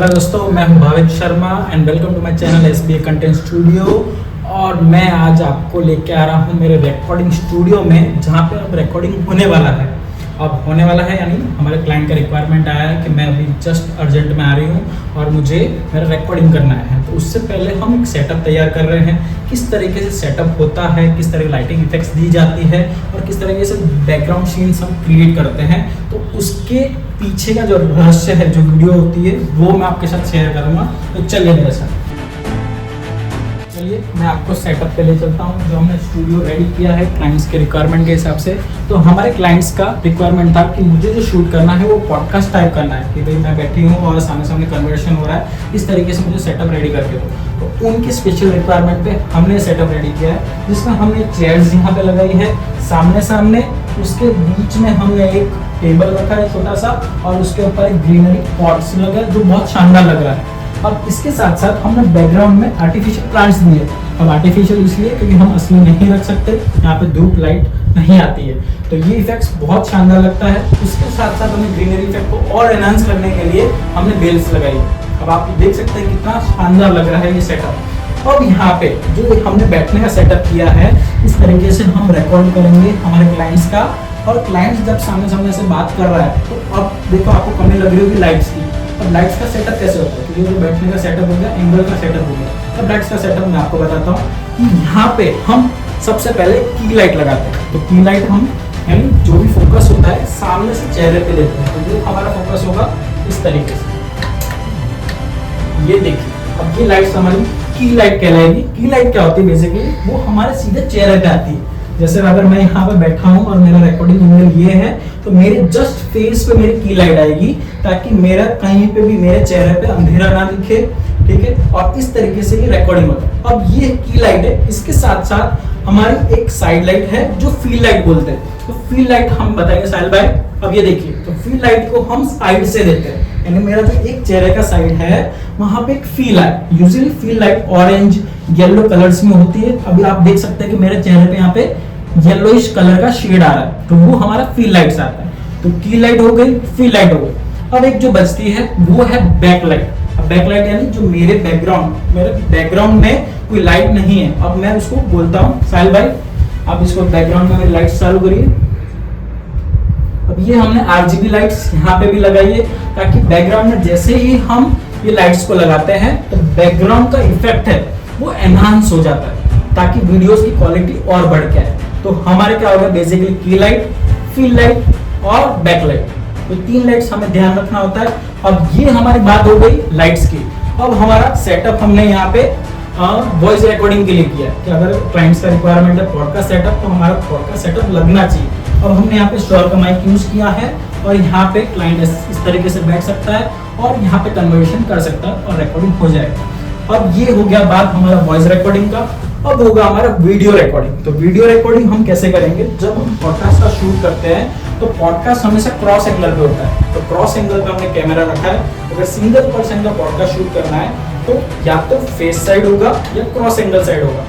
Hello दोस्तों, मैं हूं Bhavik Sharma and welcome to my channel SBA content studio. और मैं आज आपको लेके आ रहा हूं मेरे रिकॉर्डिंग स्टूडियो में, जहां पे अब रिकॉर्डिंग होने वाला है। अब होने वाला है यानी हमारे क्लाइंट का रिक्वायरमेंट आया है कि मैं अभी जस्ट अर्जेंट में आ रही हूं और मुझे मेरा रिकॉर्डिंग करना है। तो उससे पहले हम एक सेटअप तैयार कर रहे हैं, किस तरीके से सेटअप होता है, किस तरह की लाइटिंग इफेक्ट्स दी जाती है और किस तरीके से बैकग्राउंड सीन्स हम क्रिएट करते हैं। तो उसके पीछे का जो रहस्य है, जो वीडियो होती है, वो मैं आपके साथ शेयर करूँगा। तो चलिए मेरे साथ, चलिए मैं आपको सेटअप पे ले चलता हूँ जो हमने स्टूडियो रेडी किया है क्लाइंट्स के रिक्वायरमेंट के हिसाब से। तो हमारे क्लाइंट्स का रिक्वायरमेंट था कि मुझे जो शूट करना है वो पॉडकास्ट टाइप करना है, कि भाई मैं बैठी हूँ और सामने सामने कन्वर्सेशन हो रहा है, इस तरीके से मुझे सेटअप रेडी करके दो। तो उनके स्पेशल रिक्वायरमेंट पे हमने सेटअप रेडी किया है, जिसमें हमने चेयर्स यहाँ पे लगाई है सामने सामने। उसके बीच में हमने एक टेबल रखा है छोटा सा, और उसके ऊपर एक ग्रीनरी पॉट्स लगा है जो बहुत शानदार लग रहा है। अब इसके साथ साथ हमने बैकग्राउंड में आर्टिफिशियल प्लांट्स दिए। अब आर्टिफिशियल इसलिए क्योंकि हम असली नहीं रख सकते, यहाँ पे धूप लाइट नहीं आती है, तो ये इफेक्ट्स बहुत शानदार लगता है। उसके साथ साथ हमने ग्रीनरी इफेक्ट को और एनहांस करने के लिए हमने बेल्स लगाई। अब आप देख सकते हैं कितना शानदार लग रहा है ये सेटअप। अब यहाँ पे जो हमने बैठने का सेटअप किया है, इस तरीके से हम रिकॉर्ड करेंगे हमारे क्लाइंट्स का। और क्लाइंट्स जब सामने सामने से बात कर रहा है, तो अब देखो आपको कमी लग रही होगी लाइट्स की। अब लाइट्स का सेटअप कैसे होता है, क्योंकि जो बैठने का सेटअप हो गया, एंगल का सेटअप हो गया। अब लाइट्स का सेटअप मैं आपको बताता हूँ कि यहाँ पे हम सबसे पहले की लाइट लगाते हैं। तो की लाइट हम यानी जो भी फोकस होता है सामने से चेहरे पे देते हैं, तो जो हमारा फोकस होगा इस तरीके से, ये देखिए। अब ये लाइट्स हमारी की लाइट कहलाएगी। की लाइट क्या होती है बेसिकली, वो हमारे सीधे चेहरे पे आती है। जैसे अगर मैं यहाँ पे बैठा हूँ और मेरा रिकॉर्डिंग एंगल ये है, तो मेरे जस्ट फेस पे मेरी की लाइट आएगी, ताकि मेरा कहीं पे भी मेरे चेहरे पे अंधेरा ना दिखे, ठीक है। और इस तरीके से ये रिकॉर्डिंग होता है। अब ये की लाइट है, इसके साथ साथ हमारी एक साइड लाइट है जो फील्ड लाइट बोलते हैं। तो फील्ड लाइट हम बताएंगे साहिल भाई। अब ये देखिए, तो फील्ड लाइट को हम साइड से देते हैं, यानी मेरा जो एक चेहरे का साइड है वहां पे एक field light, usually field light orange yellow colours में होती है। अभी आप देख सकते हैं कि मेरे चेहरे पे यहाँ पे येलोइश कलर का शेड आ रहा है, तो वो हमारा फील्ड लाइट्स आता है। तो की लाइट हो गई, फील्ड लाइट हो गई। अब एक जो बचती है वो है बैक लाइट। अब बैक लाइट यानी जो मेरे बैकग्राउंड में कोई लाइट नहीं है। अब मैं उसको बोलता हूँ साहिल भाई, आप इसको बैकग्राउंड में मेरी लाइट चालू करिए। अब ये हमने आरजीबी लाइट्स यहाँ पे भी लगाई है, ताकि बैकग्राउंड में जैसे ही हम ये लाइट्स को लगाते हैं तो बैकग्राउंड का इफेक्ट है वो एनहांस हो जाता है, ताकि वीडियोस की क्वालिटी और बढ़ के आए। तो हमारे क्या होगा बेसिकली, की लाइट, फील्ड लाइट और बैक लाइट, तो तीन लाइट्स हमें ध्यान रखना होता है। अब ये हमारी बात हो गई लाइट्स की। अब हमारा सेटअप हमने यहाँ पे वॉइस रिकॉर्डिंग के लिए किया है कि अगर क्लाइंट्स का रिक्वायरमेंट है पॉडकास्ट सेटअप, तो हमारा पॉडकास्ट सेटअप लगना चाहिए। अब हमने यहाँ पे श्योर का माइक यूज किया है, और यहाँ पे क्लाइंट इस तरीके से बैठ सकता है और यहाँ पे कन्वर्सेशन कर सकता है और रिकॉर्डिंग हो जाएगा। अब ये हो गया बात हमारा वॉइस रिकॉर्डिंग का। अब होगा हमारा वीडियो रिकॉर्डिंग। तो वीडियो रिकॉर्डिंग हम कैसे करेंगे, जब हम पॉडकास्ट का शूट करते हैं तो पॉडकास्ट हमेशा क्रॉस एंगल पे होता है। तो क्रॉस एंगल पे हमने कैमरा रखा है। अगर सिंगल पर्सन का पॉडकास्ट शूट करना है तो या तो फेस साइड होगा या क्रॉस एंगल साइड होगा।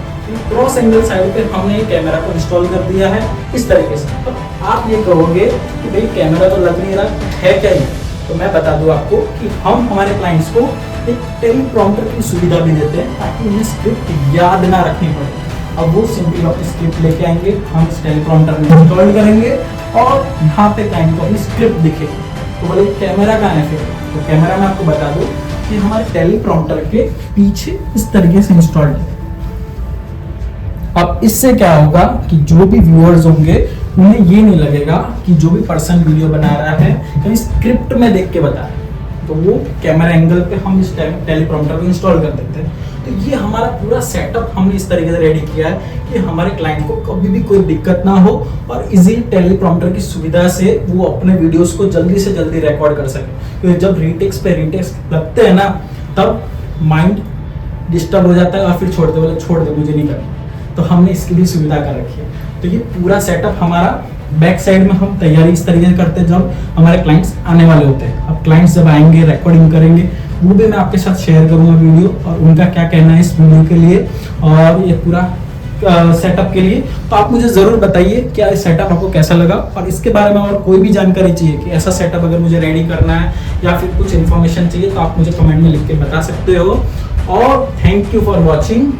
क्रॉस एंगल साइड पे हमने कैमरा को इंस्टॉल कर दिया है इस तरीके से। अब आप ये कहोगे कि भाई कैमरा तो लग नहीं रहा है क्या ये, तो मैं बता दूं आपको कि हम हमारे क्लाइंट्स को एक टेलीप्रॉम्प्टर की सुविधा भी देते हैं, ताकि उन्हें स्क्रिप्ट याद ना रखनी पड़े। अब वो सिंपली अपनी स्क्रिप्ट लेके आएंगे, हम इस टेलीप्रॉम्प्टर में इंस्टॉल करेंगे और यहाँ पे क्लाइंट को अपनी स्क्रिप्ट दिखेगी। तो बोले कैमरा कहाँ है फिर, तो कैमरा मैं आपको बता दूं कि हमारे टेलीप्रॉम्प्टर के पीछे इस तरीके से इंस्टॉल्ड है। अब इससे क्या होगा कि जो भी व्यूअर्स होंगे उन्हें ये नहीं लगेगा कि जो भी पर्सन वीडियो बना रहा है कहीं स्क्रिप्ट में देख के बता रहा है, तो वो कैमरा एंगल पे हम इस टेलीप्रॉम्प्टर को इंस्टॉल कर देते हैं। तो ये हमारा पूरा सेटअप हमने इस तरीके से रेडी किया है कि हमारे क्लाइंट को कभी भी कोई दिक्कत ना हो और इजी टेलीप्रॉम्प्टर की सुविधा से वो अपने वीडियोस को जल्दी से जल्दी रिकॉर्ड कर सके। क्योंकि जब रीटेक्स पे रीटेक्स लगते हैं ना, तब माइंड डिस्टर्ब हो जाता है और फिर छोड़ दे मुझे नहीं करना। तो हमने इसकी भी सुविधा कर रखी है। तो ये पूरा सेटअप हमारा बैक साइड में हम तैयारी इस तरीके से करते हैं जब हमारे क्लाइंट्स आने वाले होते हैं। अब क्लाइंट्स जब आएंगे रिकॉर्डिंग करेंगे, वो भी मैं आपके साथ शेयर करूंगा वीडियो, और उनका क्या कहना है इस वीडियो के लिए। और ये पूरा सेटअप के लिए। तो आप मुझे ज़रूर बताइए क्या इस सेटअप आपको कैसा लगा, और इसके बारे में और कोई भी जानकारी चाहिए कि ऐसा सेटअप अगर मुझे रेडी करना है या फिर कुछ इन्फॉर्मेशन चाहिए तो आप मुझे कमेंट में लिख के बता सकते हो। और थैंक यू फॉर वॉचिंग।